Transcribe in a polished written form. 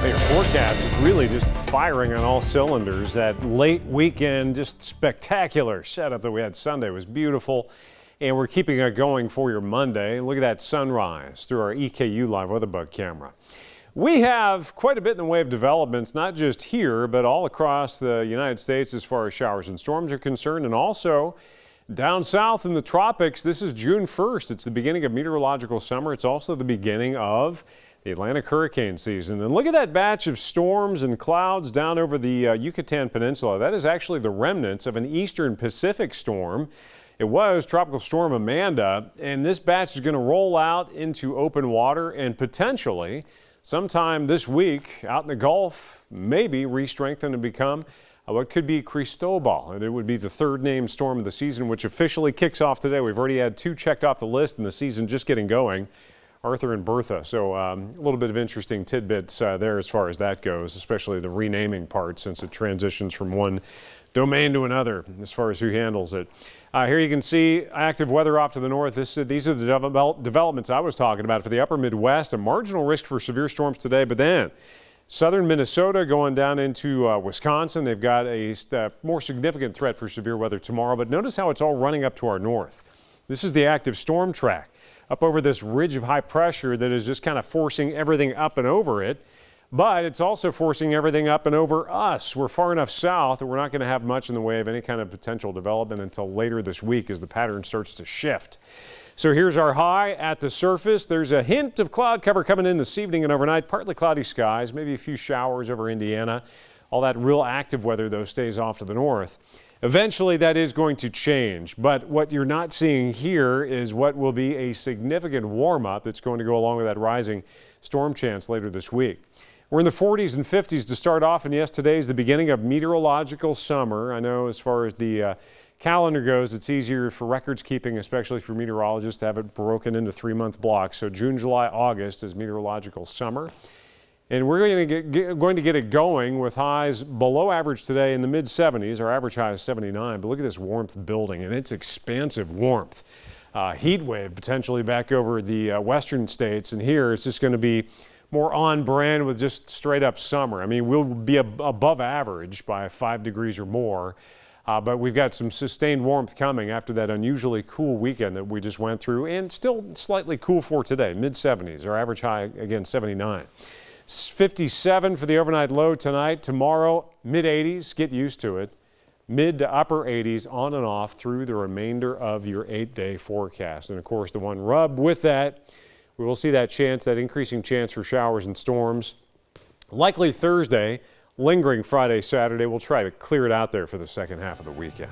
Your forecast is really just firing on all cylinders. That late weekend, just spectacular setup that we had Sunday was beautiful. And we're keeping it going for your Monday. Look at that sunrise through our EKU Live Weather Bug camera. We have quite a bit in the way of developments, not just here, but all across the United States as far as showers and storms are concerned, and also down south in the tropics. This is June 1st. It's the beginning of meteorological summer. It's also the beginning of the Atlantic hurricane season. And look at that batch of storms and clouds down over the Yucatan Peninsula. That is actually the remnants of an eastern Pacific storm. It was Tropical Storm Amanda, and this batch is going to roll out into open water and potentially sometime this week out in the Gulf, maybe re-strengthen and become what could be Cristobal. And it would be the third named storm of the season, which officially kicks off today. We've already had two checked off the list and the season just getting going. Arthur and Bertha. So a little bit of interesting tidbits there as far as that goes, especially the renaming part since it transitions from one domain to another as far as who handles it. Here you can see active weather off to the north. These are the developments I was talking about for the upper Midwest. A marginal risk for severe storms today, but then southern Minnesota going down into Wisconsin. They've got a more significant threat for severe weather tomorrow, but notice how it's all running up to our north. This is the active storm track up over this ridge of high pressure that is just kind of forcing everything up and over it. But it's also forcing everything up and over us. We're far enough south that we're not going to have much in the way of any kind of potential development until later this week as the pattern starts to shift. So here's our high at the surface. There's a hint of cloud cover coming in this evening and overnight. Partly cloudy skies, maybe a few showers over Indiana. All that real active weather, though, stays off to the north. Eventually, that is going to change, but what you're not seeing here is what will be a significant warm-up that's going to go along with that rising storm chance later this week. We're in the 40s and 50s to start off, and yes, today is the beginning of meteorological summer. I know as far as the calendar goes, it's easier for records keeping, especially for meteorologists, to have it broken into 3-month blocks. So June, July, August is meteorological summer. And we're going to get it going with highs below average today in the mid-70s. Our average high is 79, but look at this warmth building, and it's expansive warmth. Heat wave potentially back over the western states, and here it's just going to be more on brand with just straight up summer. I mean, we'll be above average by 5 degrees or more, but we've got some sustained warmth coming after that unusually cool weekend that we just went through, and still slightly cool for today, mid-70s. Our average high, again, 79. 57 for the overnight low tonight. Tomorrow, mid-80s. Get used to it. Mid to upper 80s on and off through the remainder of your 8-day forecast. And, of course, the one rub with that, we will see that increasing chance for showers and storms. Likely Thursday, lingering Friday, Saturday. We'll try to clear it out there for the second half of the weekend.